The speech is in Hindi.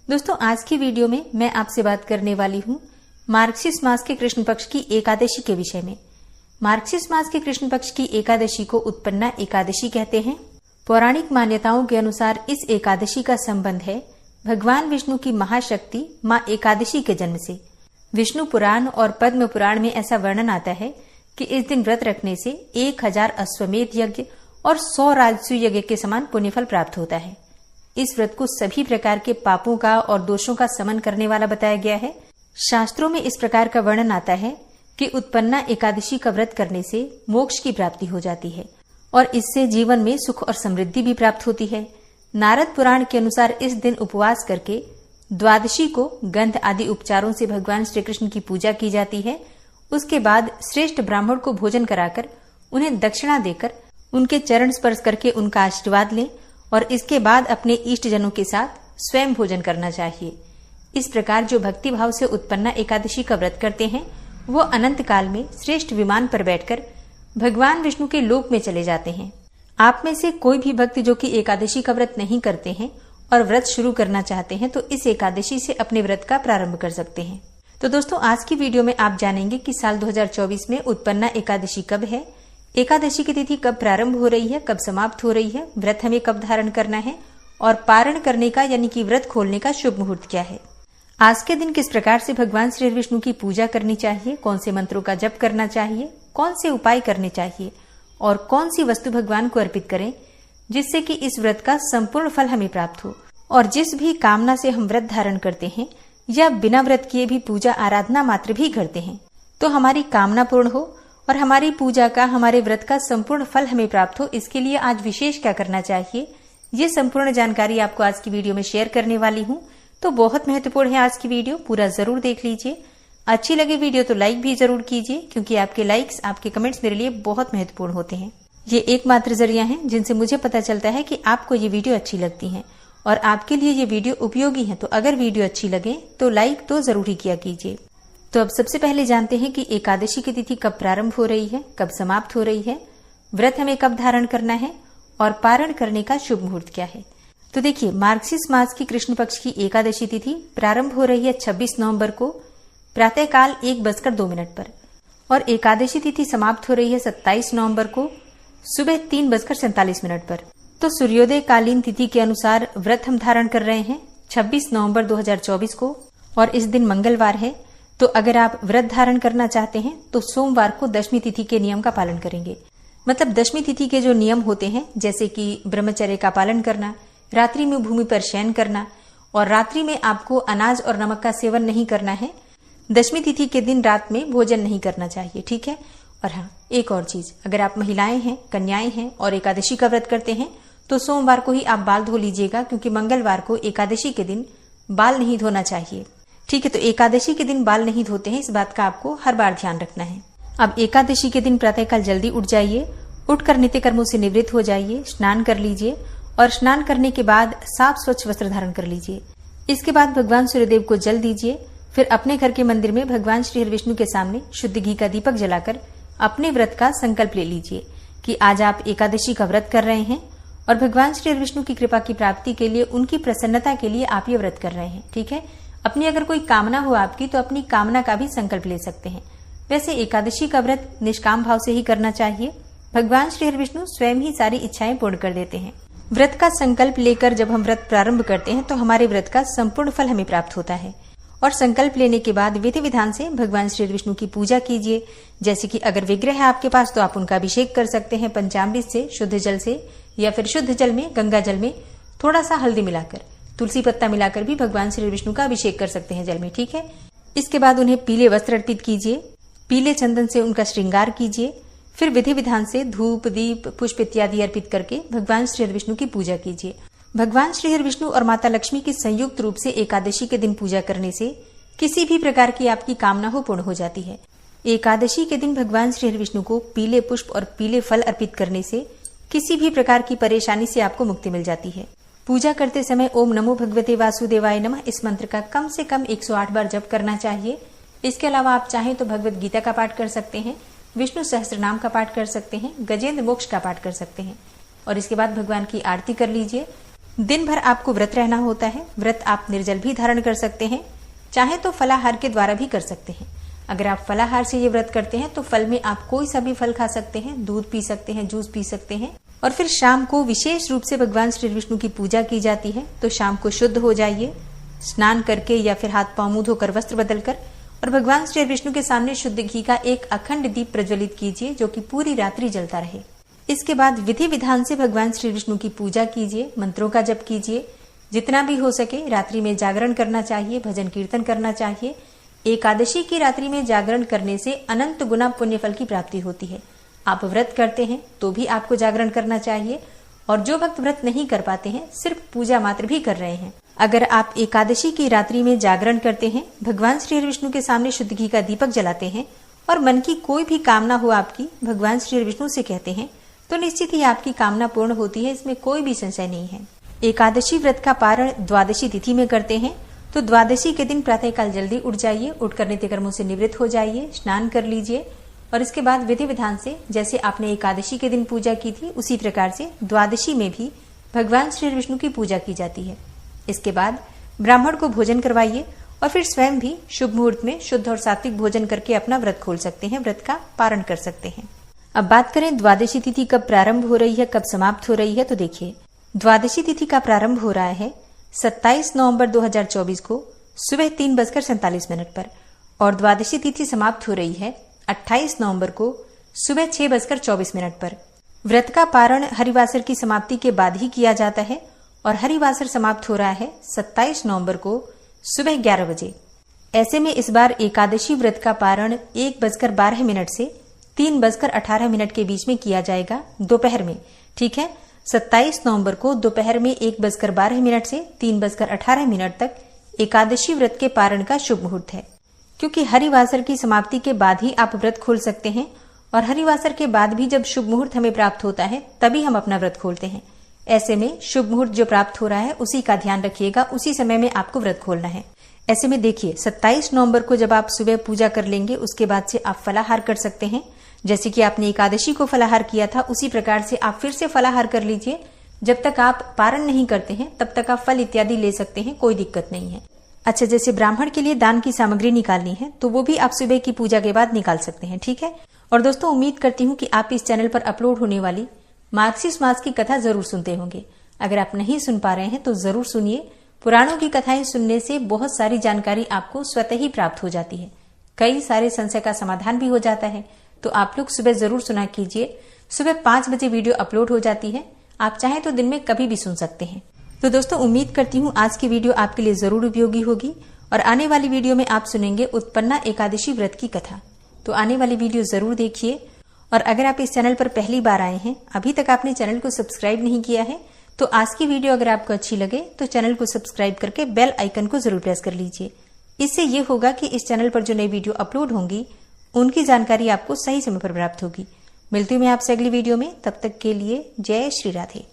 दोस्तों, आज की वीडियो में मैं आपसे बात करने वाली हूँ मार्गशीर्ष मास के कृष्ण पक्ष की एकादशी के विषय में। मार्गशीर्ष मास के कृष्ण पक्ष की एकादशी को उत्पन्ना एकादशी कहते हैं। पौराणिक मान्यताओं के अनुसार इस एकादशी का संबंध है भगवान विष्णु की महाशक्ति माँ एकादशी के जन्म से। विष्णु पुराण और पद्म पुराण में ऐसा वर्णन आता है कि इस दिन व्रत रखने से 1000 अश्वमेध यज्ञ और 100 राजसूय यज्ञ के समान पुण्यफल प्राप्त होता है। इस व्रत को सभी प्रकार के पापों का और दोषों का समन करने वाला बताया गया है। शास्त्रों में इस प्रकार का वर्णन आता है कि उत्पन्ना एकादशी का व्रत करने से मोक्ष की प्राप्ति हो जाती है और इससे जीवन में सुख और समृद्धि भी प्राप्त होती है। नारद पुराण के अनुसार इस दिन उपवास करके द्वादशी को गंध आदि उपचारों से भगवान श्री कृष्ण की पूजा की जाती है। उसके बाद श्रेष्ठ ब्राह्मण को भोजन कराकर उन्हें दक्षिणा देकर उनके चरण स्पर्श करके उनका आशीर्वाद लें और इसके बाद अपने इष्ट जनों के साथ स्वयं भोजन करना चाहिए। इस प्रकार जो भक्ति भाव से उत्पन्ना एकादशी का व्रत करते हैं वो अनंत काल में श्रेष्ठ विमान पर बैठकर भगवान विष्णु के लोक में चले जाते हैं। आप में से कोई भी भक्त जो कि एकादशी का व्रत नहीं करते हैं और व्रत शुरू करना चाहते हैं तो इस एकादशी से अपने व्रत का प्रारंभ कर सकते हैं। तो दोस्तों, आज की वीडियो में आप जानेंगे कि साल 2024 में उत्पन्ना एकादशी कब है, एकादशी की तिथि कब प्रारंभ हो रही है, कब समाप्त हो रही है, व्रत हमें कब धारण करना है और पारण करने का यानी कि व्रत खोलने का शुभ मुहूर्त क्या है। आज के दिन किस प्रकार से भगवान श्री विष्णु की पूजा करनी चाहिए, कौन से मंत्रों का जप करना चाहिए, कौन से उपाय करने चाहिए और कौन सी वस्तु भगवान को अर्पित करें जिससे कि इस व्रत का संपूर्ण फल हमें प्राप्त हो। और जिस भी कामना से हम व्रत धारण करते हैं या बिना व्रत किए भी पूजा आराधना मात्र भी करते हैं तो हमारी कामना पूर्ण हो और हमारी पूजा का, हमारे व्रत का संपूर्ण फल हमें प्राप्त हो, इसके लिए आज विशेष क्या करना चाहिए, ये संपूर्ण जानकारी आपको आज की वीडियो में शेयर करने वाली हूँ। तो बहुत महत्वपूर्ण है आज की वीडियो, पूरा जरूर देख लीजिए। अच्छी लगे वीडियो तो लाइक भी जरूर कीजिए क्योंकि आपके लाइक्स, आपके कमेंट्स मेरे लिए बहुत महत्वपूर्ण होते हैं। ये एकमात्र जरिया है जिनसे मुझे पता चलता है कि आपको ये वीडियो अच्छी लगती है और आपके लिए ये वीडियो उपयोगी है। तो अगर वीडियो अच्छी लगे तो लाइक तो जरूर ही किया कीजिए। तो अब सबसे पहले जानते हैं कि एकादशी की तिथि कब प्रारंभ हो रही है, कब समाप्त हो रही है, व्रत हमें कब धारण करना है और पारण करने का शुभ मुहूर्त क्या है। तो देखिए, मार्गशीर्ष मास की कृष्ण पक्ष की एकादशी तिथि प्रारंभ हो रही है 26 नवंबर को प्रातःकाल 1:02 पर और एकादशी तिथि समाप्त हो रही है 27 नवंबर को सुबह 3:47 पर। तो सूर्योदय कालीन तिथि के अनुसार व्रत हम धारण कर रहे हैं 26 नवंबर 2024 को और इस दिन मंगलवार है। तो अगर आप व्रत धारण करना चाहते हैं तो सोमवार को दशमी तिथि के नियम का पालन करेंगे। मतलब दशमी तिथि के जो नियम होते हैं जैसे कि ब्रह्मचर्य का पालन करना, रात्रि में भूमि पर शयन करना और रात्रि में आपको अनाज और नमक का सेवन नहीं करना है। दशमी तिथि के दिन रात में भोजन नहीं करना चाहिए, ठीक है। और हाँ, एक और चीज, अगर आप महिलाएं हैं, कन्याएं हैं और एकादशी का व्रत करते हैं तो सोमवार को ही आप बाल धो लीजिएगा क्योंकि मंगलवार को एकादशी के दिन बाल नहीं धोना चाहिए, ठीक है। तो एकादशी के दिन बाल नहीं धोते हैं, इस बात का आपको हर बार ध्यान रखना है। अब एकादशी के दिन प्रातःकाल जल्दी उठ जाइए, उठकर नित्य कर्मों से निवृत्त हो जाइए, स्नान कर लीजिए और स्नान करने के बाद साफ स्वच्छ वस्त्र धारण कर लीजिए। इसके बाद भगवान सूर्यदेव को जल दीजिए। फिर अपने घर के मंदिर में भगवान श्री विष्णु के सामने शुद्ध घी का दीपक जलाकर अपने व्रत का संकल्प ले लीजिए कि आज आप एकादशी का व्रत कर रहे हैं और भगवान श्री विष्णु की कृपा की प्राप्ति के लिए, उनकी प्रसन्नता के लिए आप ये व्रत कर रहे हैं, ठीक है। अपनी अगर कोई कामना हो आपकी तो अपनी कामना का भी संकल्प ले सकते हैं। वैसे एकादशी का व्रत निष्काम भाव से ही करना चाहिए। भगवान श्री विष्णु स्वयं ही सारी इच्छाएं पूर्ण कर देते हैं। व्रत का संकल्प लेकर जब हम व्रत प्रारंभ करते हैं तो हमारे व्रत का संपूर्ण फल हमें प्राप्त होता है। और संकल्प लेने के बाद विधि विधान से भगवान श्री विष्णु की पूजा कीजिए। जैसे कि अगर विग्रह है आपके पास तो आप उनका अभिषेक कर सकते हैं पंचामृत से, शुद्ध जल से, या फिर शुद्ध जल में, गंगा जल में थोड़ा सा हल्दी मिलाकर, तुलसी पत्ता मिलाकर भी भगवान श्री विष्णु का अभिषेक कर सकते हैं जल में, ठीक है। इसके बाद उन्हें पीले वस्त्र अर्पित कीजिए, पीले चंदन से उनका श्रृंगार कीजिए। फिर विधि विधान से धूप, दीप, पुष्प इत्यादि अर्पित करके भगवान श्री विष्णु की पूजा कीजिए। भगवान श्री विष्णु और माता लक्ष्मी की संयुक्त रूप से एकादशी के दिन पूजा करने से किसी भी प्रकार की आपकी कामना हो पूर्ण हो जाती है। एकादशी के दिन भगवान श्री विष्णु को पीले पुष्प और पीले फल अर्पित करने से किसी भी प्रकार की परेशानी से आपको मुक्ति मिल जाती है। पूजा करते समय ओम नमो भगवते वासुदेवाय नमः इस मंत्र का कम से कम 108 बार जप करना चाहिए। इसके अलावा आप चाहें तो भगवत गीता का पाठ कर सकते हैं, विष्णु सहस्त्रनाम का पाठ कर सकते हैं, गजेंद्र मोक्ष का पाठ कर सकते हैं और इसके बाद भगवान की आरती कर लीजिए। दिन भर आपको व्रत रहना होता है। व्रत आप निर्जल भी धारण कर सकते हैं, चाहे तो फलाहार के द्वारा भी कर सकते हैं। अगर आप फलाहार से ये व्रत करते हैं तो फल में आप कोई सा भी फल खा सकते हैं, दूध पी सकते हैं, जूस पी सकते हैं। और फिर शाम को विशेष रूप से भगवान श्री विष्णु की पूजा की जाती है। तो शाम को शुद्ध हो जाइए, स्नान करके या फिर हाथ पांव मुंह धोकर वस्त्र बदलकर, और भगवान श्री विष्णु के सामने शुद्ध घी का एक अखंड दीप प्रज्वलित कीजिए, जो कि पूरी रात्रि जलता रहे। इसके बाद विधि विधान से भगवान श्री विष्णु की पूजा कीजिए, मंत्रों का जप कीजिए। जितना भी हो सके रात्रि में जागरण करना चाहिए, भजन कीर्तन करना चाहिए। एकादशी की रात्रि में जागरण करने से अनंत गुना पुण्य फल की प्राप्ति होती है। आप व्रत करते हैं तो भी आपको जागरण करना चाहिए, और जो भक्त व्रत नहीं कर पाते हैं, सिर्फ पूजा मात्र भी कर रहे हैं, अगर आप एकादशी की रात्रि में जागरण करते हैं, भगवान श्री विष्णु के सामने शुद्ध घी का दीपक जलाते हैं और मन की कोई भी कामना हो आपकी भगवान श्री विष्णु से कहते हैं, तो निश्चित ही आपकी कामना पूर्ण होती है। इसमें कोई भी संशय नहीं है। एकादशी व्रत का पारण द्वादशी तिथि में करते हैं, तो द्वादशी के दिन प्रातःकाल जल्दी उठ जाइए, उठकर नित्य कर्मों से निवृत्त हो जाइए, स्नान कर लीजिए, और इसके बाद विधि विधान से जैसे आपने एकादशी के दिन पूजा की थी, उसी प्रकार से द्वादशी में भी भगवान श्री विष्णु की पूजा की जाती है। इसके बाद ब्राह्मण को भोजन करवाइए और फिर स्वयं भी शुभ मुहूर्त में शुद्ध और सात्विक भोजन करके अपना व्रत खोल सकते हैं, व्रत का पारण कर सकते हैं। अब बात करें द्वादशी तिथि कब प्रारंभ हो रही है, कब समाप्त हो रही है, तो देखिए द्वादशी तिथि का प्रारंभ हो रहा है 27 नवंबर 2024 को सुबह 3:47 पर, और द्वादशी तिथि समाप्त हो रही है 28 नवंबर को सुबह 6:24 पर। व्रत का पारण हरिवासर की समाप्ति के बाद ही किया जाता है, और हरिवासर समाप्त हो रहा है 27 नवंबर को सुबह 11 बजे। ऐसे में इस बार एकादशी व्रत का पारण 1:12 से 3:18 के बीच में किया जाएगा, दोपहर में। ठीक है, 27 नवंबर को दोपहर में 1:12 से 3:18 तक एकादशी व्रत के पारण का शुभ मुहूर्त है, क्योंकि हरिवासर की समाप्ति के बाद ही आप व्रत खोल सकते हैं, और हरिवासर के बाद भी जब शुभ मुहूर्त हमें प्राप्त होता है तभी हम अपना व्रत खोलते हैं। ऐसे में शुभ मुहूर्त जो प्राप्त हो रहा है उसी का ध्यान रखिएगा, उसी समय में आपको व्रत खोलना है। ऐसे में देखिए 27 नवंबर को जब आप सुबह पूजा कर लेंगे, उसके बाद से आप फलाहार कर सकते हैं। जैसे कि आपने एकादशी को फलाहार किया था, उसी प्रकार से आप फिर से फलाहार कर लीजिए। जब तक आप पारण नहीं करते हैं तब तक आप फल इत्यादि ले सकते हैं, कोई दिक्कत नहीं है। अच्छा, जैसे ब्राह्मण के लिए दान की सामग्री निकालनी है तो वो भी आप सुबह की पूजा के बाद निकाल सकते हैं। ठीक है, और दोस्तों उम्मीद करती हूँ कि आप इस चैनल पर अपलोड होने वाली मार्गशीर्ष मास की कथा जरूर सुनते होंगे। अगर आप नहीं सुन पा रहे हैं तो जरूर सुनिए। पुराणों की कथाएं सुनने से बहुत सारी जानकारी आपको स्वतः ही प्राप्त हो जाती है, कई सारे संशय का समाधान भी हो जाता है। तो आप लोग सुबह जरूर सुना कीजिए। सुबह 5 बजे वीडियो अपलोड हो जाती है, आप चाहें तो दिन में कभी भी सुन सकते हैं। तो दोस्तों उम्मीद करती हूँ आज की वीडियो आपके लिए जरूर उपयोगी होगी, और आने वाली वीडियो में आप सुनेंगे उत्पन्ना एकादशी व्रत की कथा। तो आने वाली वीडियो जरूर देखिए, और अगर आप इस चैनल पर पहली बार आए हैं, अभी तक आपने चैनल को सब्सक्राइब नहीं किया है, तो आज की वीडियो अगर आपको अच्छी लगे तो चैनल को सब्सक्राइब करके बेल आइकन को जरूर प्रेस कर लीजिए। इससे ये होगा कि इस चैनल पर जो नई वीडियो अपलोड होंगी उनकी जानकारी आपको सही समय पर प्राप्त होगी। मिलती हूँ मैं आपसे अगली वीडियो में, तब तक के लिए जय श्री राधे।